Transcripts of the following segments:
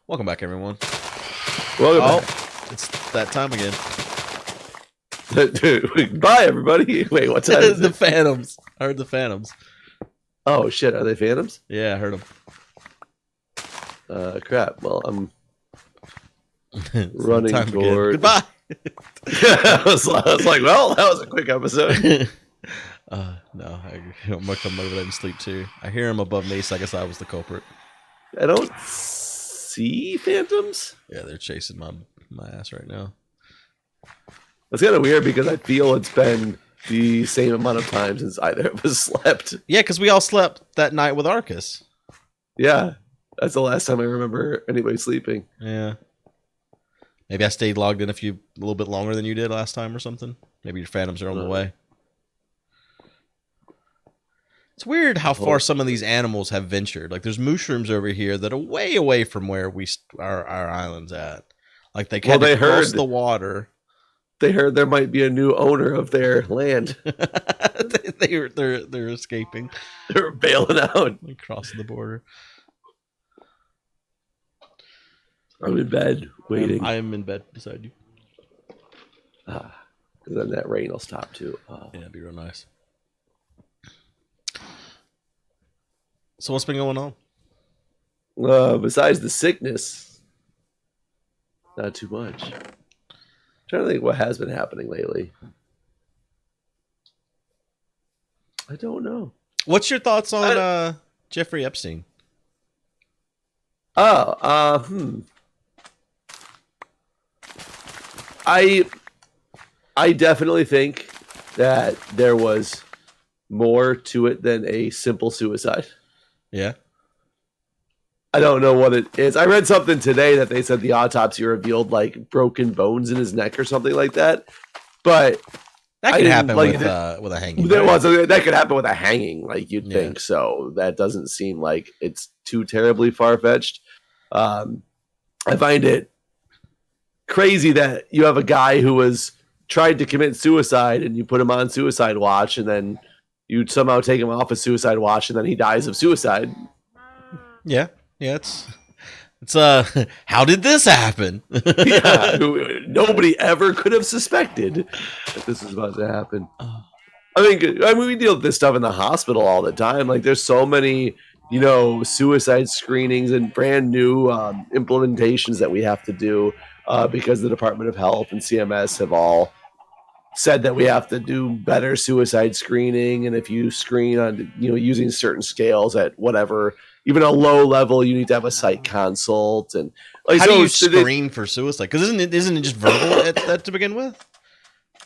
Welcome back, everyone. Welcome It's that time again. back. Bye, everybody. Wait, what time is The it? Phantoms. I heard the Phantoms. Oh, shit. Are they Phantoms? Yeah, I heard Crap. Well, I'm them. running Time toward... again. Goodbye. I was like, well, that was a quick episode. No, I'm gonna come over there and sleep too. I hear him above me, so I guess I was the culprit. I don't see Phantoms. Yeah, they're chasing my ass right now. That's kind of weird because I feel it's been the same amount of time since either of us slept. Yeah, because we all slept that night with Arcus. Yeah, that's the last time I remember anybody sleeping. Yeah. Maybe I stayed logged in a little bit longer than you did last time or something. Maybe your Phantoms are on the way. It's weird how far some of these animals have ventured. Like, there's mushrooms over here that are way away from where our island's at. Like, they had to cross the water. They heard there might be a new owner of their land. They're escaping. They're bailing out. Crossing the border. I'm in bed waiting. I am in bed beside you. Because then that rain will stop too. Yeah, it'd be real nice. So what's been going on? Besides the sickness, not too much. I'm trying to think what has been happening lately. I don't know. What's your thoughts on Jeffrey Epstein? I definitely think that there was more to it than a simple suicide. Yeah. I don't know what it is. I read something today that they said the autopsy revealed like broken bones in his neck or something like that. But that could happen with a hanging. That could happen with a hanging, like you'd think. So that doesn't seem like it's too terribly far fetched. I find it crazy that you have a guy who was tried to commit suicide and you put him on suicide watch, and then you somehow take him off of suicide watch, and then he dies of suicide. Yeah. It's how did this happen? Yeah, nobody ever could have suspected that this was about to happen. I mean, we deal with this stuff in the hospital all the time. Like, there's so many, suicide screenings and brand new implementations that we have to do because the Department of Health and CMS have all said that we have to do better suicide screening. And if you screen on, using certain scales at whatever, even a low level, you need to have a psych consult. And like, how do you screen for suicide? Because isn't it just verbal to begin with?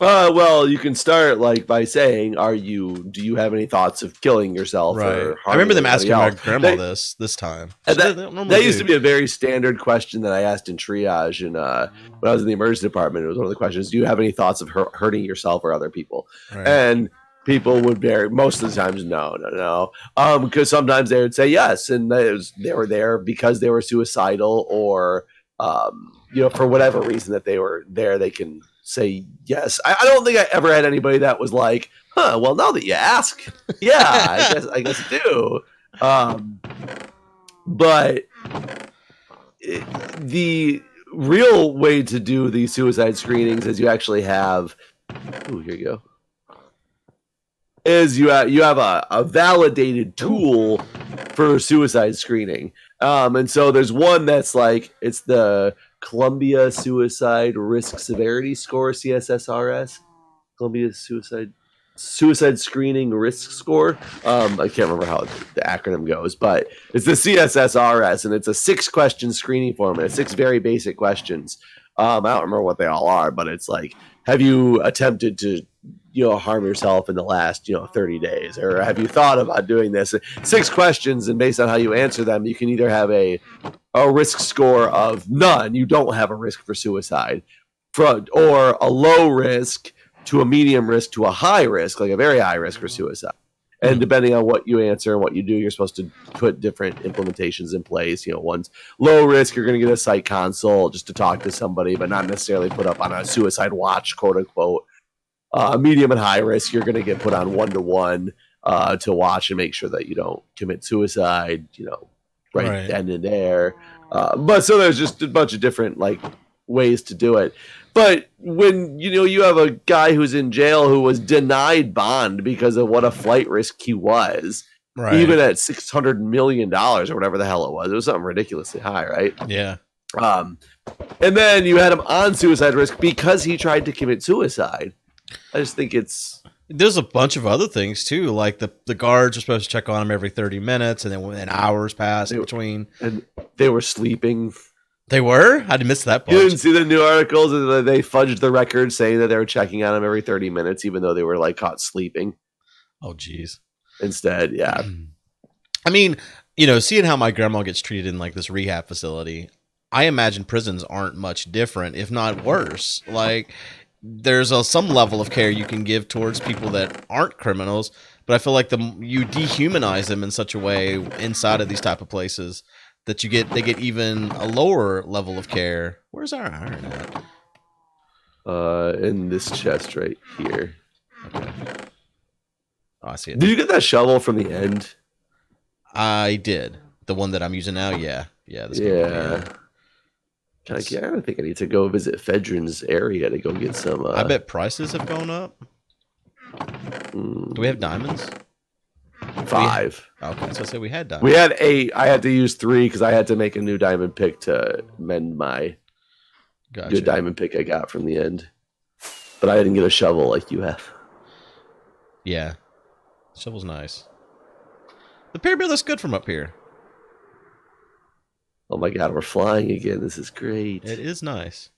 Well, you can start by saying, do you have any thoughts of killing yourself? Right. Or I remember them asking my grandma this time. That used to be a very standard question that I asked in triage. And when I was in the emergency department, it was one of the questions: do you have any thoughts of hurting yourself or other people? Right. And people would most of the times, no. Because sometimes they would say yes, and they were there because they were suicidal, or for whatever reason that they were there, they can say yes. I don't think I ever had anybody that was like, well, now that you ask, yeah, I guess I do. But the real way to do these suicide screenings is you actually have, here you go, is you have a validated tool for suicide screening. And so there's one that's it's the Columbia Suicide Risk Severity Score, CSSRS. Columbia Suicide Screening Risk Score. I can't remember how the acronym goes, but it's the CSSRS, and it's a 6-question screening format, 6 very basic questions. I don't remember what they all are, but it's have you attempted to harm yourself in the last 30 days, or have you thought about doing this? 6 questions, and based on how you answer them, you can either have a risk score of none, you don't have a risk for suicide, or a low risk to a medium risk to a high risk, like a very high risk for suicide. And depending on what you answer and what you do, you're supposed to put different implementations in place. One's low risk, you're going to get a psych consult just to talk to somebody, but not necessarily put up on a suicide watch, quote unquote. Medium and high risk, you're going to get put on 1-to-1 to watch and make sure that you don't commit suicide, right then and there. But so there's just a bunch of different like ways to do it. But when you have a guy who's in jail who was denied bond because of what a flight risk he was, even at $600 million or whatever the hell it was something ridiculously high, right? Yeah. And then you had him on suicide risk because he tried to commit suicide. I just think there's a bunch of other things too, like the guards are supposed to check on him every 30 minutes, and then hours pass between, and they were sleeping. They were? I missed that part. You didn't see the new articles? They fudged the record saying that they were checking on him every 30 minutes, even though they were like caught sleeping. Oh, geez. Instead, yeah. I mean, seeing how my grandma gets treated in like this rehab facility, I imagine prisons aren't much different, if not worse. Like, there's some level of care you can give towards people that aren't criminals, but I feel like you dehumanize them in such a way inside of these type of places that they get even a lower level of care. Where's our iron at? In this chest right here. Okay. Oh, I see it. Did you get that shovel from the end? I did. The one that I'm using now, yeah. Yeah. I think I need to go visit Fedrin's area to go get some. I bet prices have gone up. Do we have diamonds? 5. Okay, so I said we had diamonds. We had 8. I had to use 3 because I had to make a new diamond pick to mend my good diamond pick I got from the end. But I didn't get a shovel like you have. Yeah, shovel's nice. The pyramid looks good from up here. Oh my god, we're flying again. This is great. It is nice.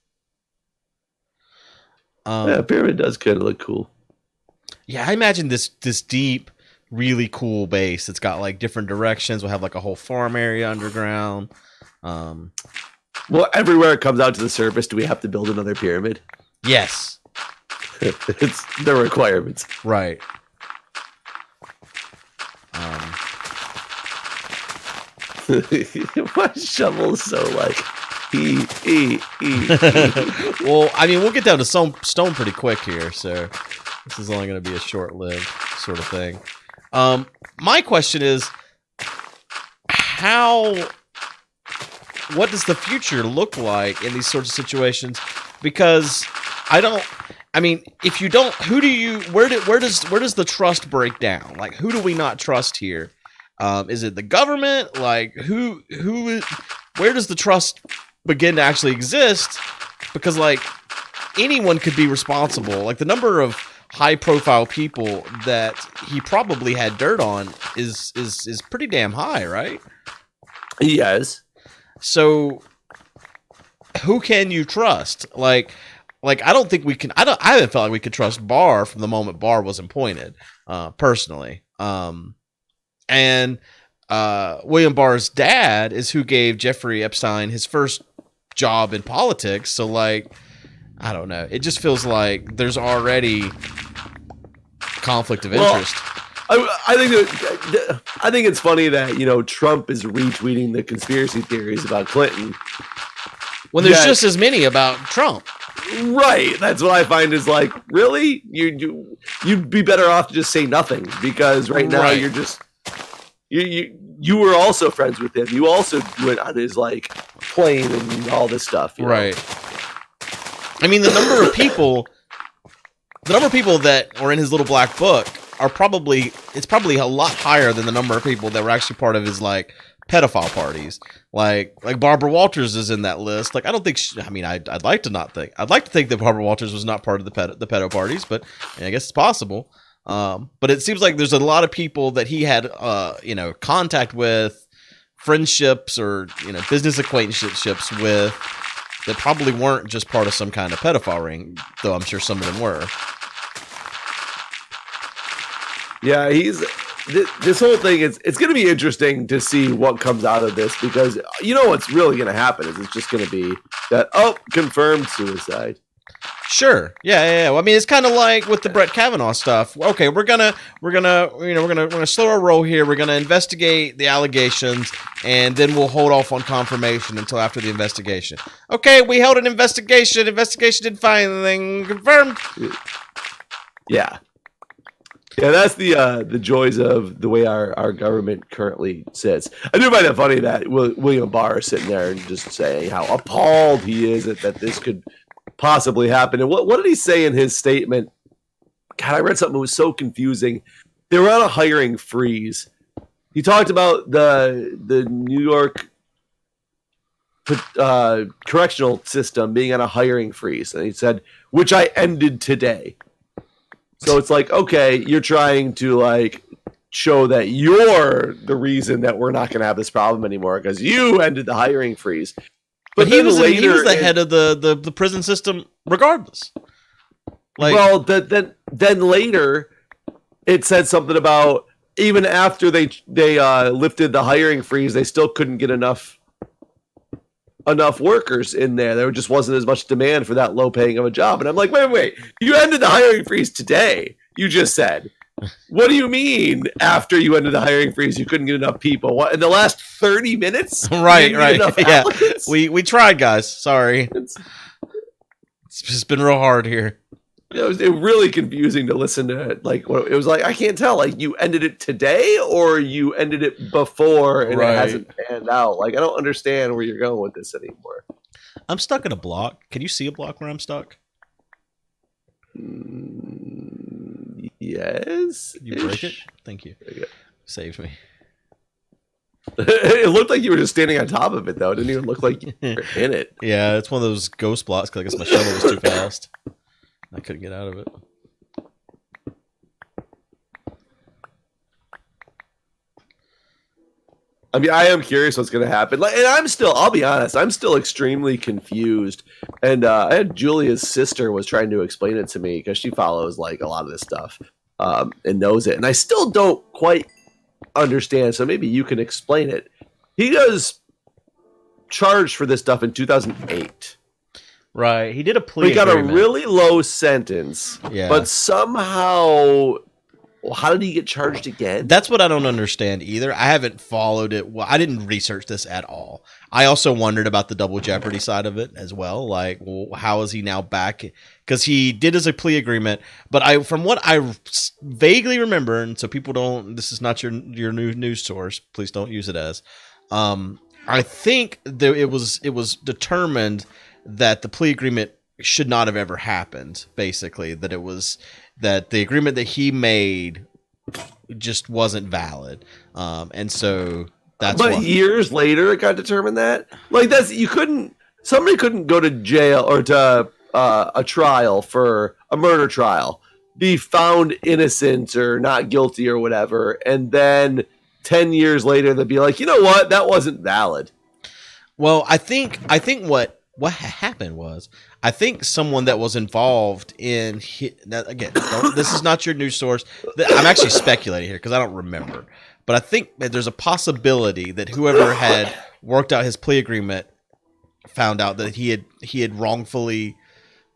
Yeah, pyramid does kind of look cool. Yeah, I imagine this deep, really cool base. It's got like different directions. We'll have like a whole farm area underground. Well, everywhere it comes out to the surface, do we have to build another pyramid? Yes. It's the requirements. Right. My shovel's so like Well, I mean, we'll get down to stone pretty quick here, so this is only going to be a short-lived sort of thing. My question is, what does the future look like in these sorts of situations? Because if you don't, where does the trust break down? Like, who do we not trust here? Is it the government? Like, where does the trust begin to actually exist? Because like anyone could be responsible. Like the number of high-profile people that he probably had dirt on is pretty damn high, right? Yes. So, who can you trust? Like I don't think we can. I haven't felt like we could trust Barr from the moment Barr was appointed, personally. And William Barr's dad is who gave Jeffrey Epstein his first job in politics. So, like, I don't know. It just feels like there's already conflict of interest. I think it's funny that Trump is retweeting the conspiracy theories about Clinton when there's just as many about Trump. Right. That's what I find is like, really, you'd be better off to just say nothing, because right now you're just you were also friends with him. You also went on his like plane and all this stuff. Right. I mean, the number of people that are in his little black book are probably a lot higher than the number of people that were actually part of his like pedophile parties. Like Barbara Walters is in that list. Like, I don't think I'd like to think that Barbara Walters was not part of the pedo parties, but I guess it's possible. But it seems like there's a lot of people that he had contact with, friendships or business acquaintanceships with, that probably weren't just part of some kind of pedophile ring, though I'm sure some of them were. Yeah, this whole thing it's going to be interesting to see what comes out of this, because what's really going to happen is it's just going to be that confirmed suicide. Sure. Yeah. Well, I mean, it's kind of like with the Brett Kavanaugh stuff. Okay, we're gonna slow our roll here. We're gonna investigate the allegations, and then we'll hold off on confirmation until after the investigation. Okay, we held an investigation. Investigation didn't find anything confirmed. Yeah. Yeah, that's the joys of the way our government currently sits. I do find it funny that William Barr is sitting there and just saying how appalled he is that this could possibly happen. And what did he say in his statement? God, I read something that was so confusing. They were on a hiring freeze. He talked about the New York correctional system being on a hiring freeze, and he said, which I ended today. So it's like, okay, you're trying to like show that you're the reason that we're not going to have this problem anymore because you ended the hiring freeze. But he was the head of the prison system regardless. Like, well, then later it said something about even after they lifted the hiring freeze, they still couldn't get enough workers in there. There just wasn't as much demand for that low paying of a job. And I'm like, wait, you ended the hiring freeze today. You just said, what do you mean after you ended the hiring freeze, you couldn't get enough people? What, in the last 30 minutes? Right. Yeah. We tried, guys. Sorry. It's just been real hard here. It was really confusing to listen to it. Like, it was like, I can't tell. Like, you ended it today or you ended it before and it hasn't panned out. Like, I don't understand where you're going with this anymore. I'm stuck in a block. Can you see a block where I'm stuck? Yes. You break it? Thank you. Saved me. It looked like you were just standing on top of it, though. It didn't even look like you were in it. Yeah, it's one of those ghost blocks because I guess my shovel was too fast. I couldn't get out of it. I mean, I am curious what's going to happen. And I'll be honest, I'm still extremely confused. And I had Julia's sister was trying to explain it to me because she follows like a lot of this stuff and knows it. And I still don't quite understand. So maybe you can explain it. He was charged for this stuff in 2008. Right, he did a plea. He got a really low sentence, but somehow, how did he get charged again? That's what I don't understand either. I haven't followed it. Well, I didn't research this at all. I also wondered about the double jeopardy side of it as well. Like, well, how is he now back? Because he did as a plea agreement, but from what I vaguely remember, and so people don't. This is not your new news source. Please don't use it as. I think it was determined that the plea agreement should not have ever happened. Basically, that it was that the agreement that he made just wasn't valid, and so that's. But years later, it got determined that somebody couldn't go to jail or to a trial for a murder trial, be found innocent or not guilty or whatever, and then 10 years later they'd be like, you know what, that wasn't valid. Well, I think what happened was, I think someone that was involved in again, this is not your news source. I'm actually speculating here because I don't remember, but I think that there's a possibility that whoever had worked out his plea agreement found out that he had wrongfully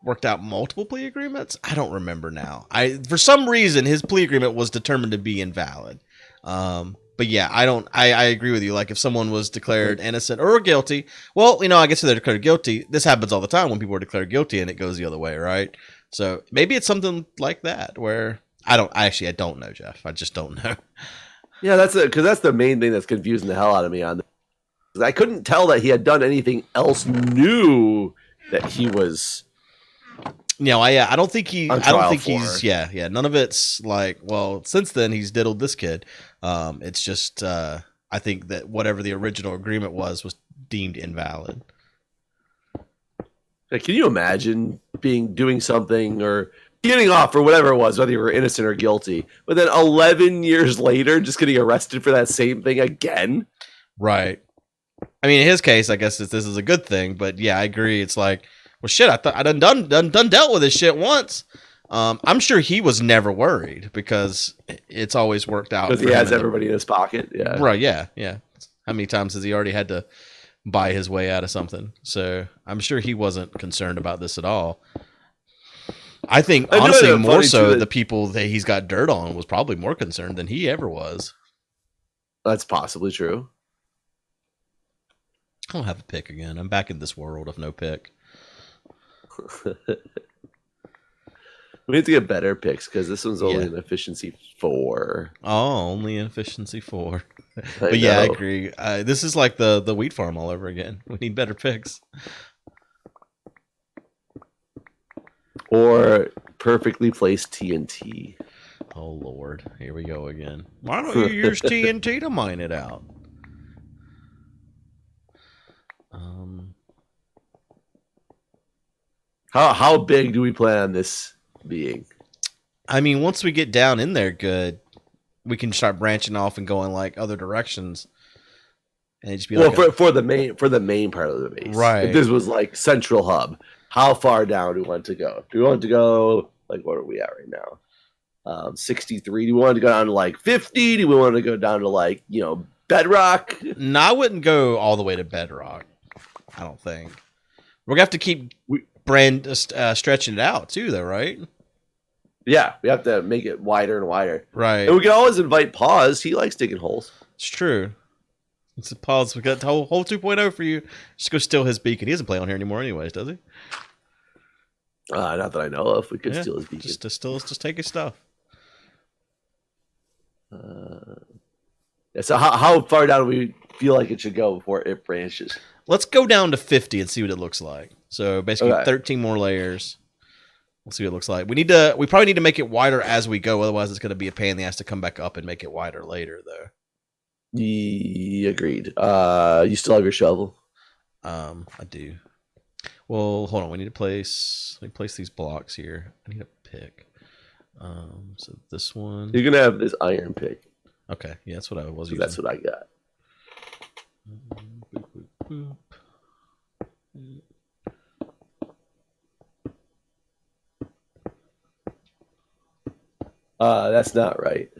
worked out multiple plea agreements. I don't remember now. For some reason his plea agreement was determined to be invalid. But yeah, I agree with you. Like, if someone was declared innocent or guilty, well, I guess if they're declared guilty, this happens all the time when people are declared guilty and it goes the other way, right? So maybe it's something like that where I don't know, Jeff. I just don't know. Yeah, because that's the main thing that's confusing the hell out of me on this. I couldn't tell that he had done anything else new that he was. I don't think he's. None of it's like, well, since then he's diddled this kid. It's just, I think that whatever the original agreement was deemed invalid. Can you imagine doing something or getting off for whatever it was, whether you were innocent or guilty, but then 11 years later, just getting arrested for that same thing again? Right. I mean, in his case, I guess this is a good thing, but yeah, I agree. It's like, well, shit, I thought I done dealt with this shit once. I'm sure he was never worried because it's always worked out. Because he has everybody in his pocket. Yeah. Right. Yeah. Yeah. How many times has he already had to buy his way out of something? So I'm sure he wasn't concerned about this at all. I think, honestly, more so the people that he's got dirt on was probably more concerned than he ever was. That's possibly true. I don't have a pick again. I'm back in this world of no pick. We need to get better picks because this one's only Yeah. an efficiency 4. Oh, only in efficiency 4. I But yeah, I know. agree. This is like the wheat farm all over again. We need better picks. Or perfectly placed TNT. Oh Lord, here we go again. Why don't you use TNT to mine it out? How big do we plan on this being? I mean, once we get down in there good, we can start branching off and going like other directions. And it just be Well, like for the main part of the base. Right. If this was like central hub, how far down do we want to go? Do we want to go like what are we at right now? 63. Do we want to go down to like 50? Do we want to go down to like, bedrock? no, I wouldn't go all the way to bedrock. I don't think. We're gonna have to keep stretching it out too, though, right? Yeah, we have to make it wider and wider. Right. And we can always invite Paws. He likes digging holes. It's true. It's a pause. We got the whole 2.0 for you. Just go steal his beacon. He doesn't play on here anymore, anyways, does he? Not that I know of. We could steal his beacon. Just take his stuff. So how far down do we feel like it should go before it branches? Let's go down to 50 and see what it looks like. So basically, Okay. 13 more layers. We'll see what it looks like. We probably need to make it wider as we go. Otherwise, it's going to be a pain in the ass to come back up and make it wider later, though. Agreed. You still have your shovel? I do. Well, hold on. Let me place these blocks here. I need a pick. So this one. You're gonna have this iron pick. Okay, yeah, that's what I was using. That's what I got. Boop, boop, boop. That's not right.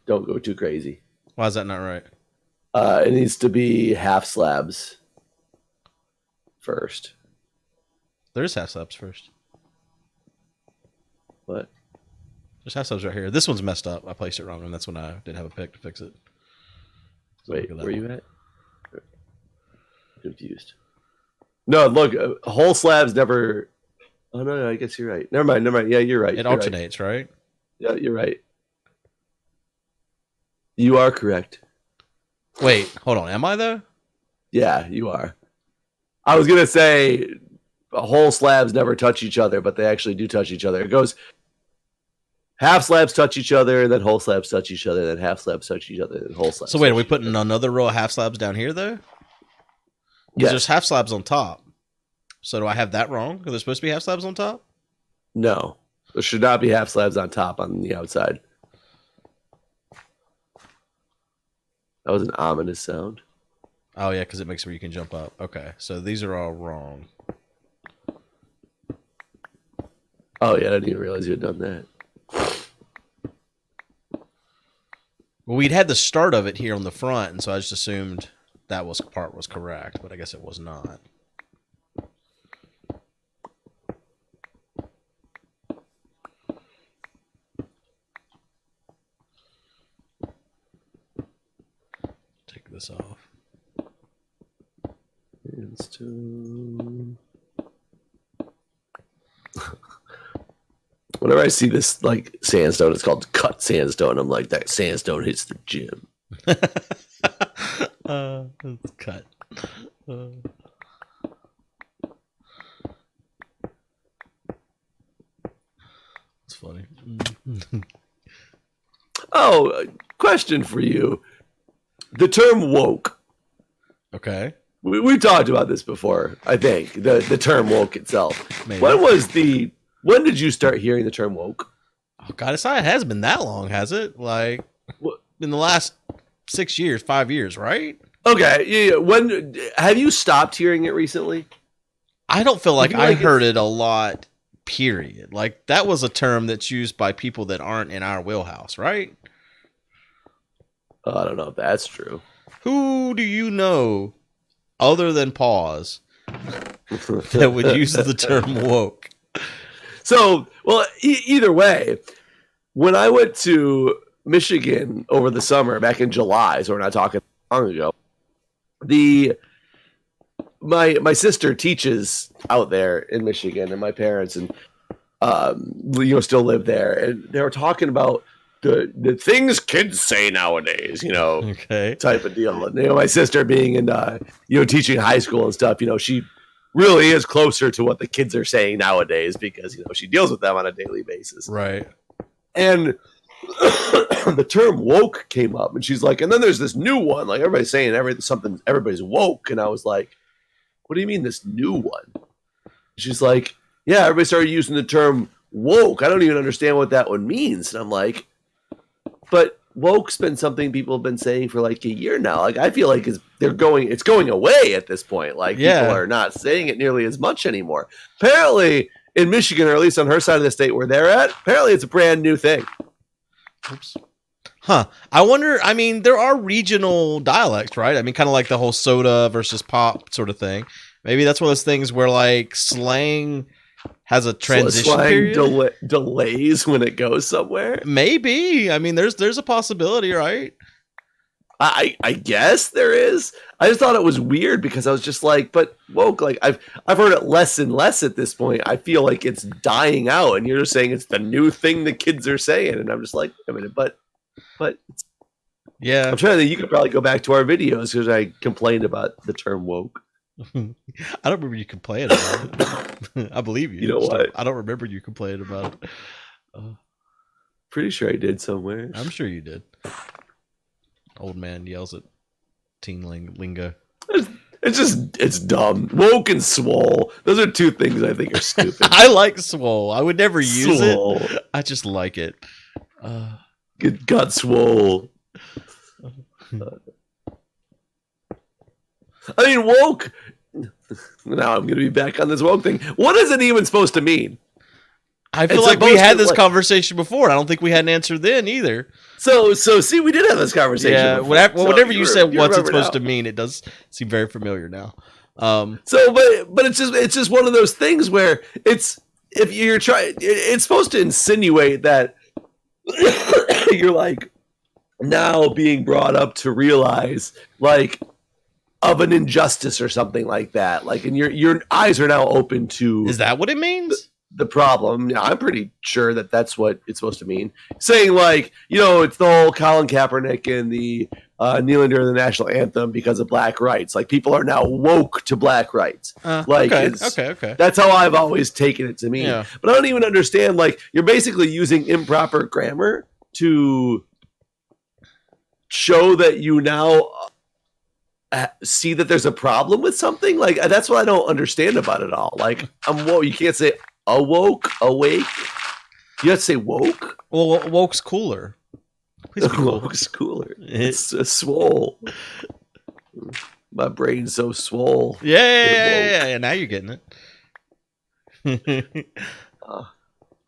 Don't go too crazy. Why is that not right? It needs to be half slabs first. There's half slabs first. What? There's half slabs right here. This one's messed up. I placed it wrong, and that's when I didn't have a pick to fix it. So Wait, look at where that you one. at? Confused. No, look, whole slabs never. Oh no, I guess you're right. Never mind. Yeah, you're right. It You're alternates, right? right. Yeah, you're right. You are correct. Wait, hold on. Am I though? Yeah, you are. I was gonna say whole slabs never touch each other, but they actually do touch each other. It goes half slabs touch each other, then whole slabs touch each other, then half slabs touch each other, then whole slabs. So wait, are we touch each putting another row of half slabs down here though? other. There's half slabs on top. So do I have that wrong? Are there supposed to be half slabs on top? No, there should not be half slabs on top on the outside. That was an ominous sound. Oh yeah, because it makes where you can jump up. Okay, so these are all wrong. Oh yeah, I didn't even realize you had done that. Well, we'd had the start of it here on the front, and so I just assumed that part was correct, but I guess it was not. Take this off. Whenever I see this like sandstone, it's called cut sandstone. I'm like, that sandstone hits the gym. It's cut. It's funny. Oh, question for you. The term woke. Okay. We talked about this before, I think. The term woke itself. Maybe. When did you start hearing the term woke? Oh God, it hasn't been that long, has it? Like in the last 6 years, 5 years, right? Okay, yeah. When have you stopped hearing it recently? I don't feel like feel I like heard it a lot, period. Like that was a term that's used by people that aren't in our wheelhouse, right? I don't know if that's true. Who do you know other than Pause that would use the term woke? So, well, either way, when I went to Michigan over the summer back in July, so we're not talking long ago, my sister teaches out there in Michigan, and my parents, and still live there, and they were talking about the things kids say nowadays, Okay. type of deal. And my sister being in teaching high school and stuff, she really is closer to what the kids are saying nowadays because she deals with them on a daily basis. Right. And the term woke came up, and she's like, and then there's this new one, like everybody's saying everybody's woke, and I was like, what do you mean this new one? She's like, yeah, everybody started using the term woke. I don't even understand what that one means. And I'm like, but woke's been something people have been saying for like a year now. Like, I feel like it's going away at this point. Like, people are not saying it nearly as much anymore. Apparently, in Michigan, or at least on her side of the state where they're at, apparently it's a brand new thing. Oops. Huh. I wonder, I mean, there are regional dialects, right? I mean, kind of like the whole soda versus pop sort of thing. Maybe that's one of those things where like slang has a transition period. Delays when it goes somewhere. Maybe. I mean, there's a possibility, right? I guess there is. I just thought it was weird because I was just like, but woke, like I've heard it less and less at this point. I feel like it's dying out, and you're just saying it's the new thing the kids are saying, and I'm just like, wait a minute, but yeah. I'm trying to think. You could probably go back to our videos because I complained about the term woke. I don't remember you complaining about it. I believe you. You know what? I don't remember you complaining about it. Pretty sure I did somewhere. I'm sure you did. Old man yells at teen lingo. It's dumb. Woke and swole. Those are two things I think are stupid. I like swole. I would never use swole. it. I just like it. Get gut swole. I mean, woke. Now I'm going to be back on this woke thing. What is it even supposed to mean? I feel like we had this conversation before. I don't think we had an answer then either. So see, we did have this conversation. Yeah, whatever you said, what's it supposed to mean? It does seem very familiar now. But it's just one of those things where it's supposed to insinuate that you're like now being brought up to realize like of an injustice or something like that. Like, and your eyes are now open to. Is that what it means? The problem. Yeah, I'm pretty sure that that's what it's supposed to mean. Saying like, it's the whole Colin Kaepernick and the kneeling during the national anthem because of black rights. Like, people are now woke to black rights. Okay. That's how I've always taken it to mean. Yeah. But I don't even understand. Like, you're basically using improper grammar to show that you now see that there's a problem with something. Like, that's what I don't understand about it all. Like, I'm woke. You can't say awoke, awake. You have to say woke. Well, woke's cooler. Please be cool. Woke's cooler. It's a swole. My brain's so swole. Yeah. Now you're getting it.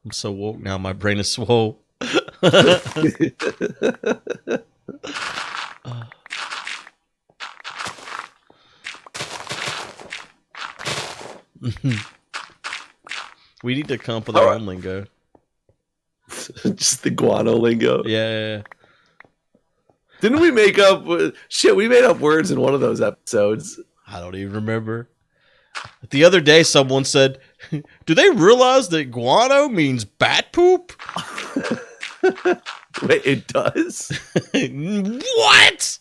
I'm so woke now. My brain is swole. We need to come up with our own lingo. Just the guano lingo. Yeah. Didn't we make up shit? We made up words in one of those episodes. I don't even remember. The other day, someone said, "Do they realize that guano means bat poop?" Wait, it does? What?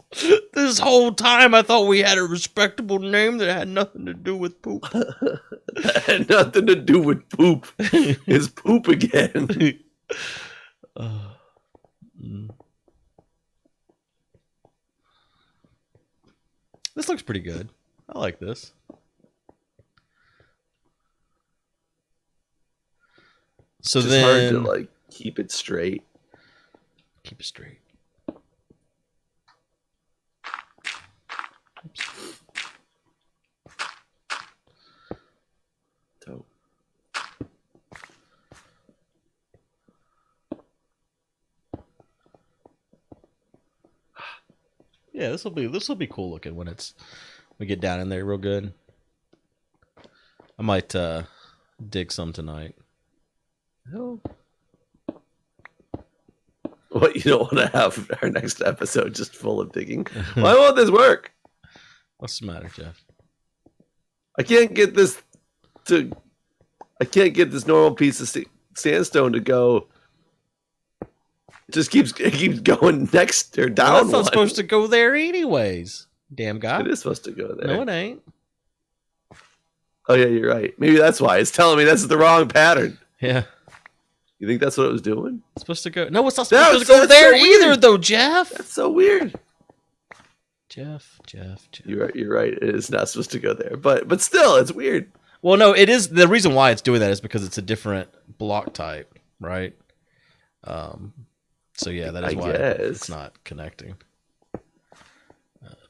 This whole time I thought we had a respectable name that had nothing to do with poop. Had nothing to do with poop. It's poop again. This looks pretty good. I like this. So it's then hard to like keep it straight. Keep it straight. Oops. Dope. Yeah, this will be cool looking when we get down in there real good. I might dig some tonight. No. What, you don't want to have our next episode just full of digging? Why won't this work? What's the matter, Jeff? I can't get this normal piece of steel. sandstone to go. It keeps going next or down. Well, that's not supposed to go there anyways. Damn guy. It is supposed to go there. No, it ain't. Oh yeah, you're right. Maybe that's why it's telling me that's the wrong pattern. Yeah. You think that's what it was doing? It's supposed to go. No, it's not supposed to go there either, though, Jeff. That's so weird. Jeff. You're right. It is not supposed to go there, but still, it's weird. Well, no, it is. The reason why it's doing that is because it's a different block type, right? So yeah, that is why it's not connecting.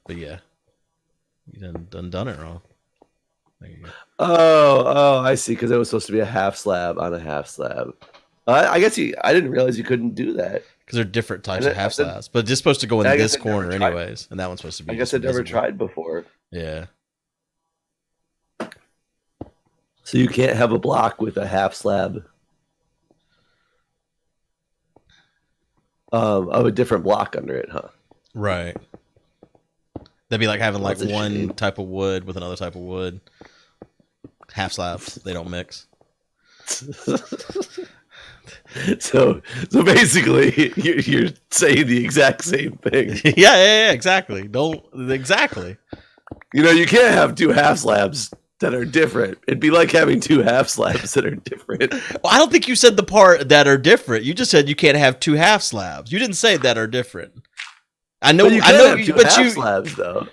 But yeah, you done it wrong. There you go. Oh, I see. Because it was supposed to be a half slab on a half slab. I guess I didn't realize you couldn't do that. Because they're different types of half slabs, but it's just supposed to go in this corner anyways, and that one's supposed to be. I guess I never tried before. Yeah. So you can't have a block with a half slab of a different block under it, huh? Right. That'd be like having like one shame. type of wood with another type of wood. Half slabs, they don't mix. So basically, you're saying the exact same thing. yeah, exactly. Exactly. You can't have two half slabs that are different. It'd be like having two half slabs that are different. Well, I don't think you said the part that are different. You just said you can't have two half slabs. You didn't say that are different. I know. But you can have two half slabs, though.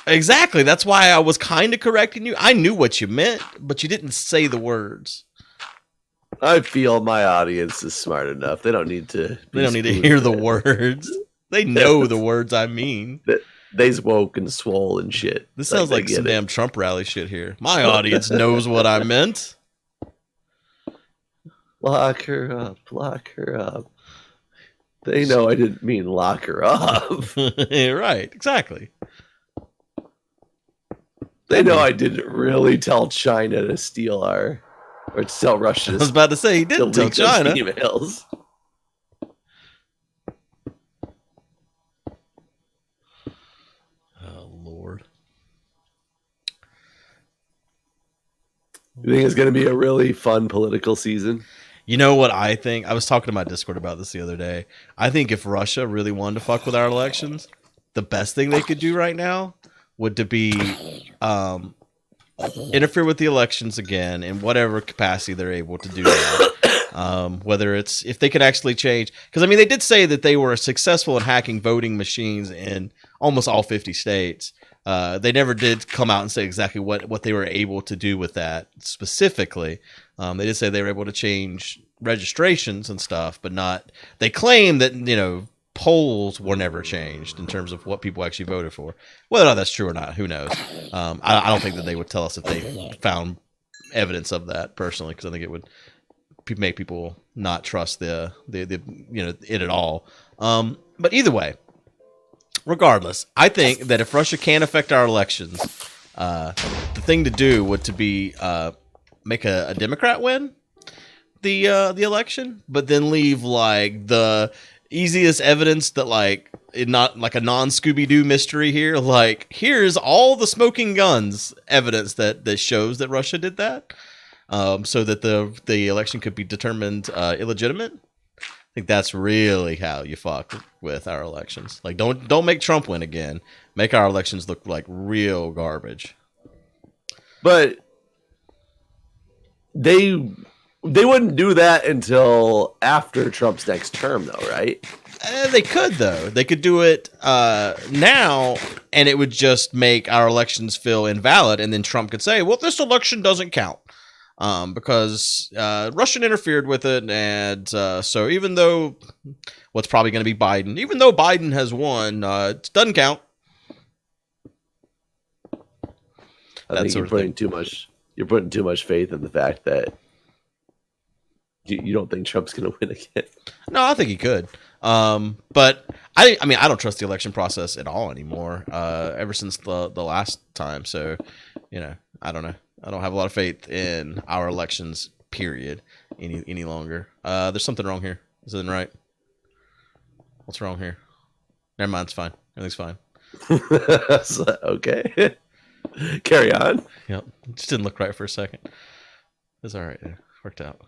Exactly. That's why I was kind of correcting you. I knew what you meant, but you didn't say the words. I feel my audience is smart enough. They don't need to. They don't need to hear the words. They know the words I mean. They's woke and swole and shit. This sounds like some damn Trump rally shit here. My audience knows what I meant. Lock her up. Lock her up. They know I didn't mean lock her up. Right. Exactly. They know I didn't really tell China to steal or to tell Russia. I was about to say he didn't tell China. Emails. Oh Lord! You think it's going to be a really fun political season? You know what I think? I was talking to my Discord about this the other day. I think if Russia really wanted to fuck with our elections, the best thing they could do right now would to be interfere with the elections again in whatever capacity they're able to do that. Whether it's if they could actually change, because I mean they did say that they were successful in hacking voting machines in almost all 50 states. They never did come out and say exactly what they were able to do with that specifically. They did say they were able to change registrations and stuff, but not. They claim that polls were never changed in terms of what people actually voted for. Whether or not that's true or not, who knows? I don't think that they would tell us if they found evidence of that personally, because I think it would make people not trust it at all. But either way, regardless, I think that if Russia can affect our elections, the thing to do would to be make a Democrat win the election, but then leave like the easiest evidence that like it not like a non Scooby-Doo mystery here. Like here's all the smoking guns evidence that shows that Russia did that, so that the election could be determined illegitimate. I think that's really how you fuck with our elections. Like don't make Trump win again. Make our elections look like real garbage. But they wouldn't do that until after Trump's next term, though, right? They could, though. They could do it now, and it would just make our elections feel invalid, and then Trump could say, well, this election doesn't count because Russia interfered with it, and so even though what's probably going to be Biden, even though Biden has won, it doesn't count. I think you're putting too much faith in the fact that you don't think Trump's going to win again. No, I think he could. But I mean, I don't trust the election process at all anymore. Ever since the last time. So, I don't know. I don't have a lot of faith in our elections, period, any longer. There's something wrong here. Is something right? What's wrong here? Never mind. It's fine. Everything's fine. Okay. Carry on. Yep. Just didn't look right for a second. It's all right. It worked out.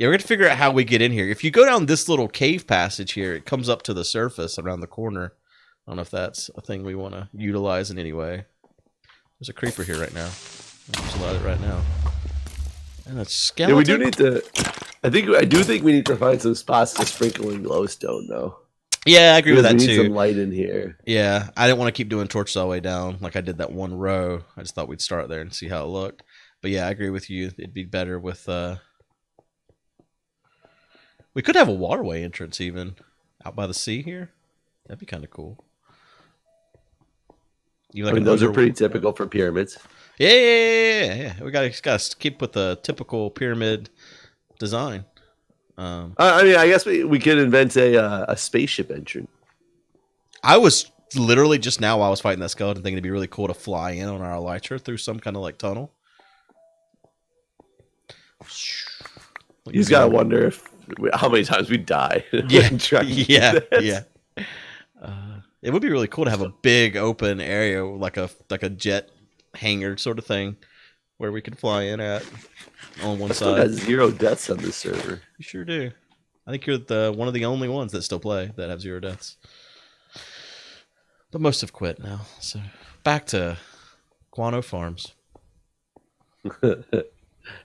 Yeah, we're gonna figure out how we get in here. If you go down this little cave passage here, it comes up to the surface around the corner. I don't know if that's a thing we want to utilize in any way. There's a creeper here right now. There's a lot of it right now. And a skeleton. Yeah, we do need to. I do think we need to find some spots to sprinkle in glowstone, though. Yeah, I agree with that We need too. some light in here. Yeah, I didn't want to keep doing torches all the way down like I did that one row. I just thought we'd start there and see how it looked. But yeah, I agree with you. It'd be better with. We could have a waterway entrance even out by the sea here. That'd be kind of cool. I mean, those are pretty typical for pyramids. Yeah. We gotta keep with the typical pyramid design. I mean, I guess we could invent a spaceship entrance. I was literally just now while I was fighting that skeleton thinking it'd be really cool to fly in on our elytra through some kind of like tunnel. You just gotta wonder how many times we die. Yeah. It would be really cool to have a big open area like a jet hangar sort of thing where we could fly in at on one side. Got 0 deaths on this server. You sure do. I think you're one of the only ones that still play that have 0 deaths. But most have quit now. So back to Guano Farms.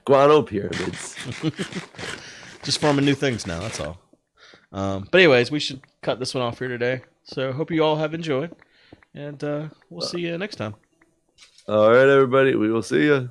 Guano pyramids. Just farming new things now, that's all. But anyways, we should cut this one off here today. So hope you all have enjoyed. And we'll see you next time. All right, everybody. We will see you.